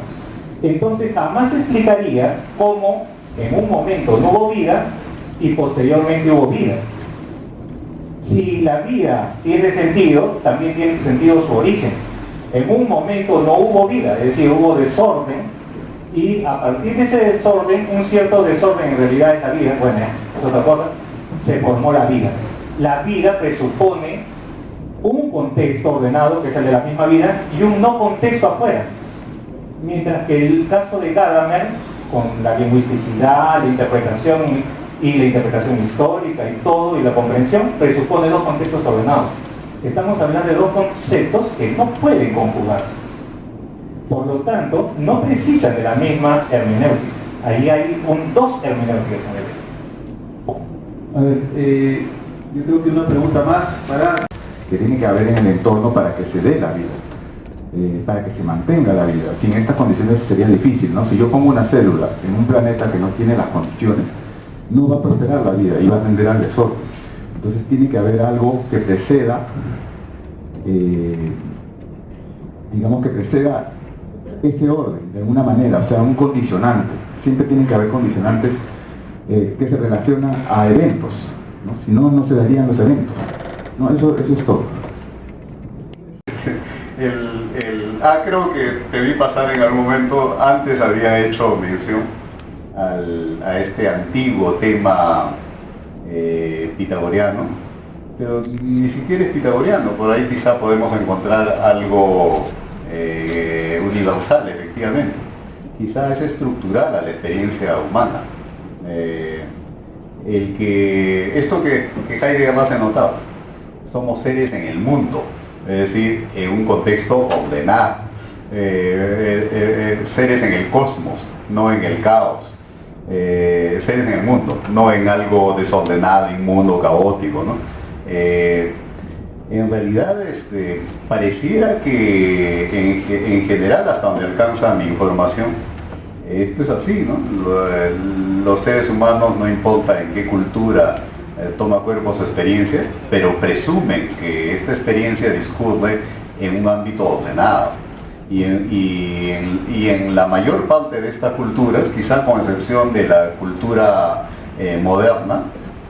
entonces jamás se explicaría cómo en un momento no hubo vida y posteriormente hubo vida. Si la vida tiene sentido, también tiene sentido su origen. En un momento no hubo vida, es decir, hubo desorden, y a partir de ese desorden, un cierto desorden en realidad es la vida, bueno, es otra cosa, se formó la vida. La vida presupone un contexto ordenado, que es el de la misma vida, y un no contexto afuera. Mientras que el caso de Gadamer, con la lingüisticidad, la interpretación y la interpretación histórica y todo, y la comprensión, presupone dos contextos ordenados. Estamos hablando de dos conceptos que no pueden conjugarse. Por lo tanto, no precisan de la misma hermenéutica. Ahí hay dos hermenéuticas en el. A ver, yo creo que una pregunta más para... que tiene que haber en el entorno para que se dé la vida, para que se mantenga la vida. Sin estas condiciones sería difícil, ¿no? Si yo pongo una célula en un planeta que no tiene las condiciones, no va a prosperar la vida y va a tender al desorden. Entonces tiene que haber algo que preceda, digamos que preceda ese orden, de alguna manera, o sea, un condicionante. Siempre tiene que haber condicionantes que se relacionan a eventos, ¿no? Si no, no se darían los eventos. No, eso es todo. Creo que te vi pasar en algún momento, antes había hecho mención a este antiguo tema pitagoriano, pero ni siquiera es pitagoriano, por ahí quizá podemos encontrar algo universal, efectivamente. Quizá es estructural a la experiencia humana. Esto que Heidegger hace notar, somos seres en el mundo, es decir, en un contexto ordenado, seres en el cosmos, no en el caos, seres en el mundo, no en algo desordenado, inmundo, caótico, ¿no? En realidad pareciera que en general, hasta donde alcanza mi información, esto es así, ¿no? Los seres humanos, no importa en qué cultura toma cuerpo su experiencia, pero presumen que esta experiencia discurre en un ámbito ordenado. Y en la mayor parte de estas culturas, quizá con excepción de la cultura moderna,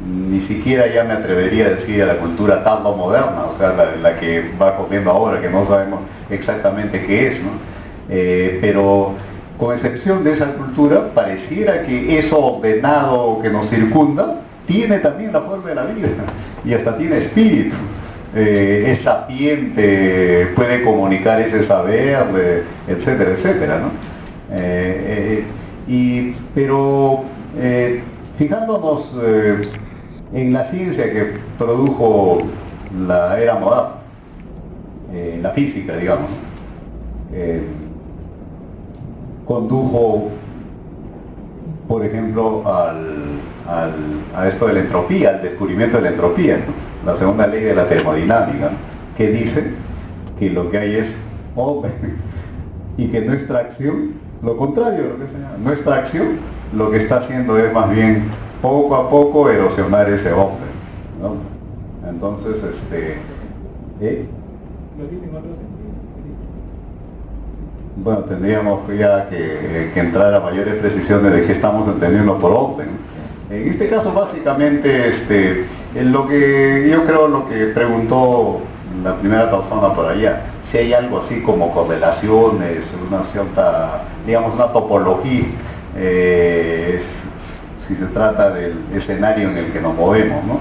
ni siquiera ya me atrevería a decir a la cultura tardo-moderna, o sea, la que va corriendo ahora, que no sabemos exactamente qué es, ¿no? Pero con excepción de esa cultura, pareciera que eso ordenado que nos circunda tiene también la forma de la vida y hasta tiene espíritu, es sapiente, puede comunicar ese saber, etcétera, etcétera, ¿no? Pero fijándonos en la ciencia que produjo la era moderna, la física, digamos, condujo, por ejemplo, a esto de la entropía, al descubrimiento de la entropía, ¿no? La segunda ley de la termodinámica, ¿no? Que dice que lo que hay es orden y que nuestra acción, lo contrario de lo que se llama, nuestra acción lo que está haciendo es más bien poco a poco erosionar ese orden, ¿no? Entonces, bueno, tendríamos ya que entrar a mayores precisiones de qué estamos entendiendo por orden. En este caso, básicamente, lo que yo creo, lo que preguntó la primera persona por allá, si hay algo así como correlaciones, una cierta, digamos, una topología, si se trata del escenario en el que nos movemos, ¿no?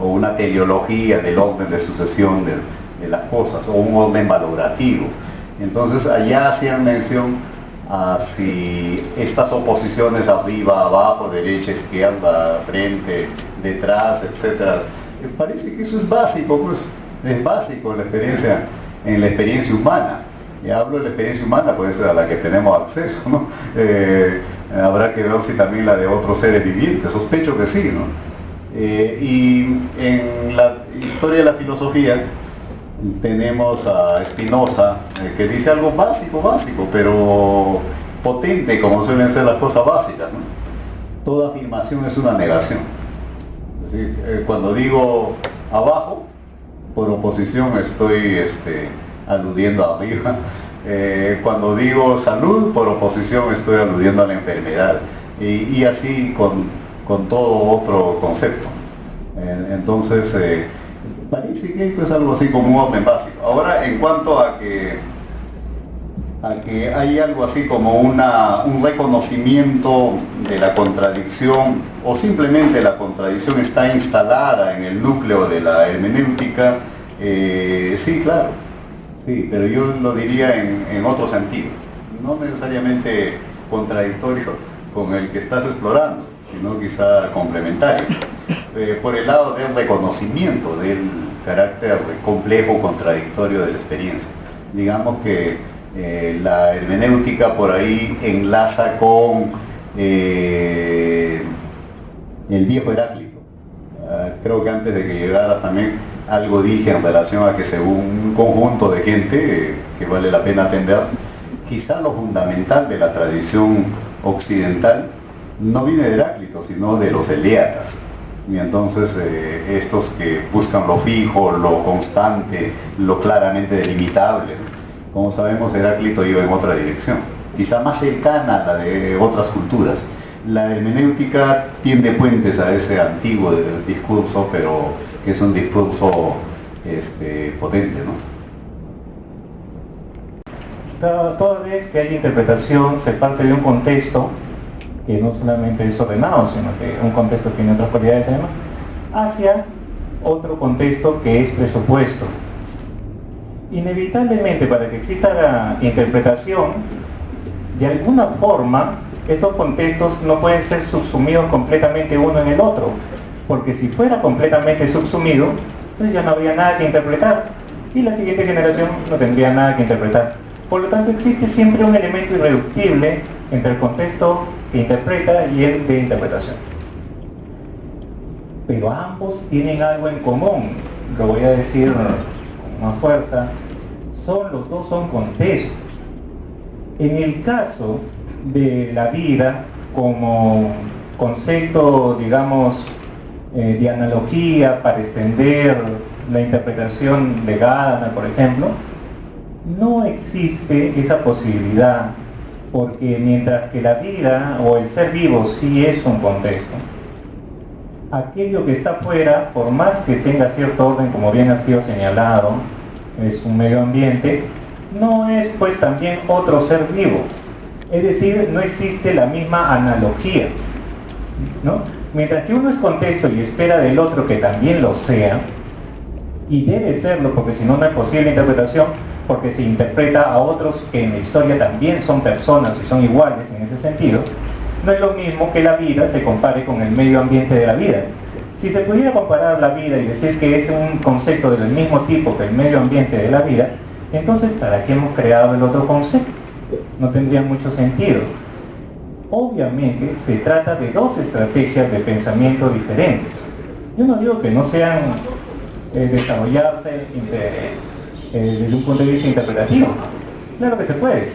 O una teleología del orden de sucesión de las cosas, o un orden valorativo. Entonces allá hacían mención a si estas oposiciones arriba, abajo, derecha, izquierda, frente, detrás, etcétera, parece que eso es básico, pues, es básico en la experiencia humana. Y hablo de la experiencia humana, pues a la que tenemos acceso, ¿no? Habrá que ver si también la de otros seres vivientes, sospecho que sí, ¿no? Y en la historia de la filosofía tenemos a Spinoza, que dice algo básico, pero potente, como suelen ser las cosas básicas, ¿no? Toda afirmación es una negación. Es decir, cuando digo abajo, por oposición estoy aludiendo a arriba. Cuando digo salud, por oposición estoy aludiendo a la enfermedad. Y así con todo otro concepto. Entonces, parece que es algo así como un orden básico. Ahora, en cuanto a que hay algo así como un reconocimiento de la contradicción, o simplemente la contradicción está instalada en el núcleo de la hermenéutica, sí, claro, sí, pero yo lo diría en otro sentido, no necesariamente contradictorio con el que estás explorando, sino quizá complementario, por el lado del reconocimiento del carácter complejo, contradictorio de la experiencia. Digamos que la hermenéutica por ahí enlaza con el viejo Heráclito. Creo que antes de que llegara también algo dije en relación a que según un conjunto de gente que vale la pena atender, quizá lo fundamental de la tradición occidental no viene de Heráclito, sino de los eleatas. Y entonces estos que buscan lo fijo, lo constante, lo claramente delimitable. Como sabemos, Heráclito iba en otra dirección, quizá más cercana a la de otras culturas. La hermenéutica tiende puentes a ese antiguo discurso, pero que es un discurso potente, ¿no? Toda vez que hay interpretación se parte de un contexto que no solamente es ordenado, sino que un contexto tiene otras cualidades además, hacia otro contexto que es presupuesto. Inevitablemente, para que exista la interpretación, de alguna forma estos contextos no pueden ser subsumidos completamente uno en el otro, porque si fuera completamente subsumido, entonces ya no habría nada que interpretar y la siguiente generación no tendría nada que interpretar. Por lo tanto, existe siempre un elemento irreductible entre el contexto que interpreta y el de interpretación. Pero ambos tienen algo en común, lo voy a decir con más fuerza, los dos son contextos. En el caso de la vida como concepto, digamos, de analogía para extender la interpretación de Gadamer, por ejemplo, no existe esa posibilidad, porque mientras que la vida o el ser vivo sí es un contexto, aquello que está afuera, por más que tenga cierto orden, como bien ha sido señalado, es un medio ambiente, no es pues también otro ser vivo. Es decir, no existe la misma analogía, ¿no? Mientras que uno es contexto y espera del otro que también lo sea, y debe serlo porque si no, no es posible interpretación, porque se interpreta a otros que en la historia también son personas y son iguales en ese sentido, no es lo mismo que la vida se compare con el medio ambiente de la vida. Si se pudiera comparar la vida y decir que es un concepto del mismo tipo que el medio ambiente de la vida, entonces ¿para qué hemos creado el otro concepto? No tendría mucho sentido. Obviamente se trata de dos estrategias de pensamiento diferentes. Yo no digo que no sean desarrollarse desde un punto de vista interpretativo. Claro que se puede,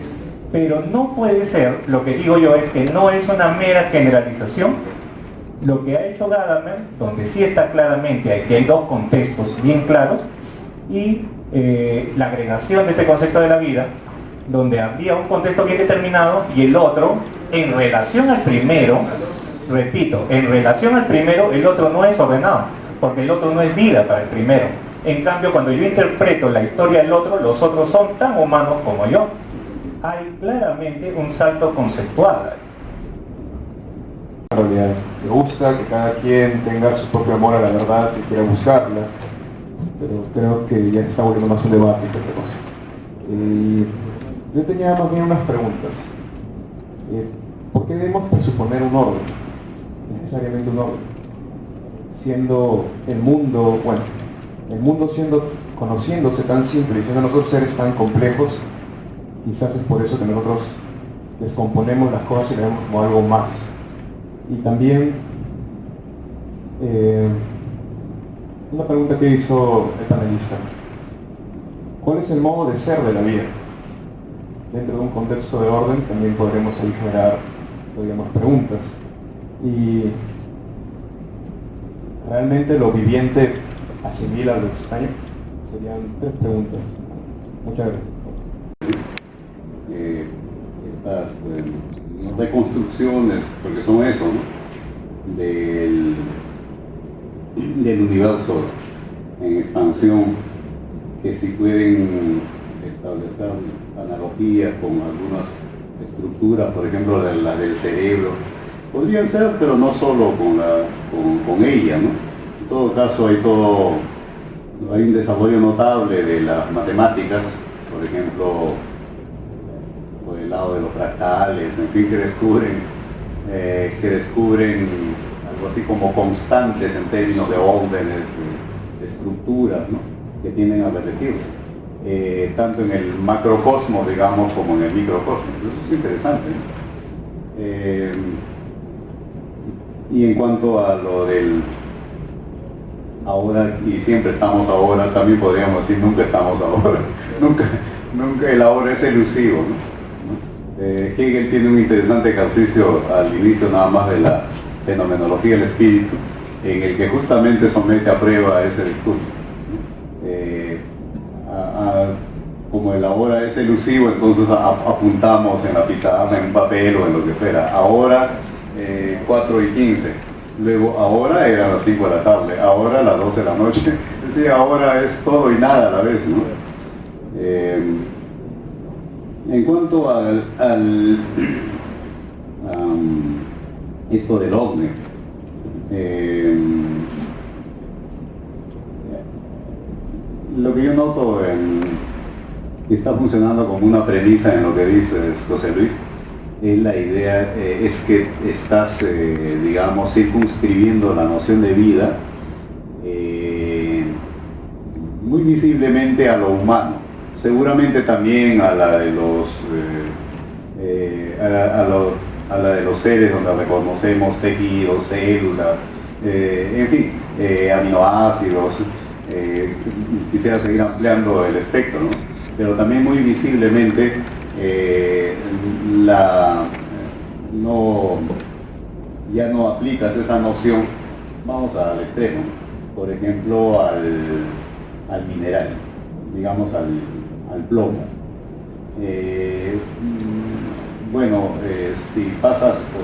pero no puede ser, lo que digo yo es que no es una mera generalización. Lo que ha hecho Gadamer, donde sí está claramente que hay dos contextos bien claros, y la agregación de este concepto de la vida, donde habría un contexto bien determinado y el otro, en relación al primero, repito, en relación al primero, el otro no es ordenado, porque el otro no es vida para el primero. En cambio, cuando yo interpreto la historia del otro, los otros son tan humanos como yo. Hay claramente un salto conceptual. En realidad, me gusta que cada quien tenga su propio amor a la verdad y quiera buscarla, pero creo que ya se está volviendo más un debate que otra cosa. Yo tenía más bien unas preguntas. ¿Por qué debemos presuponer un orden? Necesariamente un orden. siendo el mundo conociéndose tan simple y siendo nosotros seres tan complejos, quizás es por eso que nosotros descomponemos las cosas y le vemos como algo más. Y también una pregunta que hizo el panelista: ¿cuál es el modo de ser de la vida? Dentro de un contexto de orden también podremos ahí generar todavía más preguntas. Y ¿realmente lo viviente asimila lo extraño? Serían 3 preguntas. Muchas gracias. Estas reconstrucciones, porque son eso, ¿no? del universo en expansión, que si pueden establecer analogías con algunas estructuras, por ejemplo la del cerebro, podrían ser, pero no solo con ella, ¿no? En todo caso hay un desarrollo notable de las matemáticas, por ejemplo, por el lado de los fractales, en fin, que descubren algo así como constantes en términos de órdenes, de estructuras, ¿no? Que tienden a repetirse, tanto en el macrocosmos, digamos, como en el microcosmos. Eso es interesante, ¿no? Y en cuanto a lo del ahora y siempre estamos ahora, también podríamos decir nunca estamos ahora. nunca el ahora es elusivo, ¿no? Hegel tiene un interesante ejercicio al inicio nada más de la fenomenología del espíritu, en el que justamente somete a prueba ese discurso. Como el ahora es elusivo, entonces apuntamos en la pizarra, en un papel o en lo que fuera. Ahora 4:15, luego ahora era las 5 de la tarde, ahora a las 12 de la noche. Es decir, ahora es todo y nada a la vez, ¿no? En cuanto esto del ovni, lo que yo noto que está funcionando como una premisa en lo que dices, José Luis, es la idea, es que estás, digamos, circunscribiendo la noción de vida muy visiblemente a lo humano, seguramente también a la de los seres donde reconocemos tejidos, células, en fin, aminoácidos. Quisiera seguir ampliando el espectro, ¿no? Pero también muy visiblemente ya no aplicas esa noción, vamos al extremo, por ejemplo al mineral, digamos al plomo. Si pasas por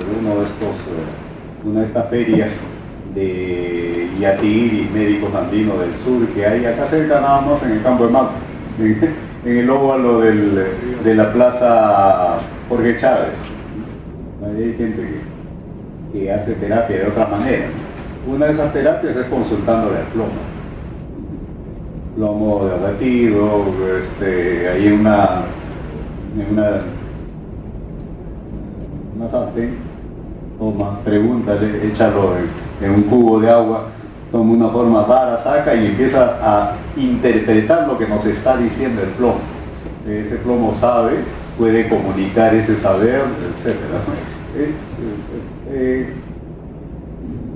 una de estas ferias de Yatiri, médicos andinos del sur que hay acá cerca, nada más en el campo de Marte, en el óvalo de la plaza Jorge Chávez. Ahí hay gente que hace terapia de otra manera. Una de esas terapias es consultándole al plomo derretido, ahí en una sartén, toma, pregúntale, échalo en un cubo de agua, toma una forma rara, saca y empieza a interpretar lo que nos está diciendo el plomo. Ese plomo sabe, puede comunicar ese saber, etc.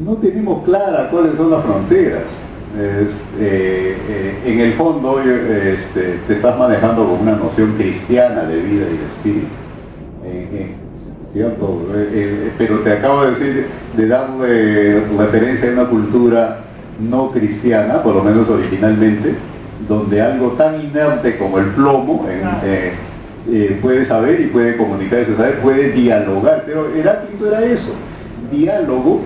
No tenemos claras cuáles son las fronteras. En el fondo te estás manejando con una noción cristiana de vida y de espíritu, ¿cierto? Pero te acabo de decir, de darle referencia a una cultura no cristiana, por lo menos originalmente, donde algo tan inerte como el plomo puede saber y puede comunicar ese saber, puede dialogar. Pero Heráclito era eso, diálogo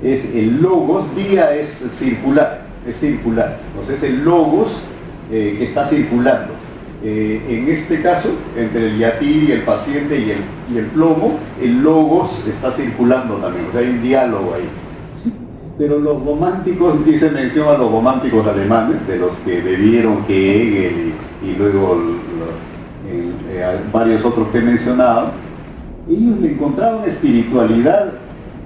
es el logos, día es circular. Entonces el logos que está circulando. En este caso, entre el yatiri, el paciente y el plomo, el logos está circulando también, o sea, hay un diálogo ahí. ¿Sí? Pero los románticos, hice mención a los románticos alemanes, de los que bebieron Hegel y luego varios otros que he mencionado, ellos le encontraban espiritualidad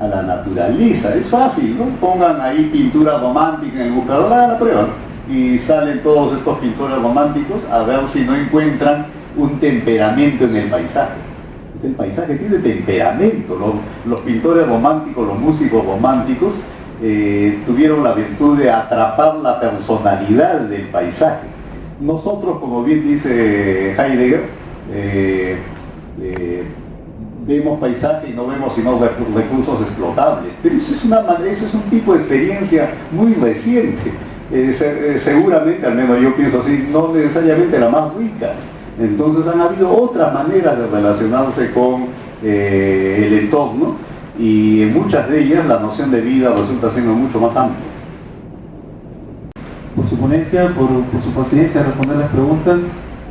a la naturaleza. Es fácil, ¿no? Pongan ahí pintura romántica en el buscador, la prueba, ¿no? Y salen todos estos pintores románticos a ver si no encuentran un temperamento en el paisaje. Pues el paisaje tiene temperamento. Los pintores románticos, los músicos románticos tuvieron la virtud de atrapar la personalidad del paisaje. Nosotros, como bien dice Heidegger, vemos paisaje y no vemos sino recursos explotables, pero eso es un tipo de experiencia muy reciente, seguramente, al menos yo pienso así, no necesariamente la más rica. Entonces han habido otras maneras de relacionarse con el entorno, y en muchas de ellas la noción de vida resulta siendo mucho más amplia. Por su ponencia, por su paciencia a responder las preguntas.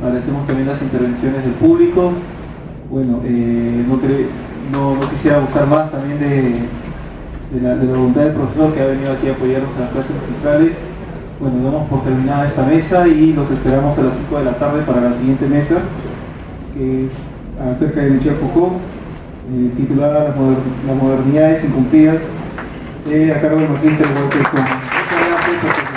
Agradecemos también las intervenciones del público. Bueno, no quisiera abusar más también de la voluntad del profesor que ha venido aquí a apoyarnos en las clases magistrales. Bueno, damos por terminada esta mesa y los esperamos a las 5 de la tarde para la siguiente mesa, que es acerca de Michel Foucault, titulada Las modernidades incumplidas, a cargo del magíster Walter Kuhn. Muchas gracias, profesor.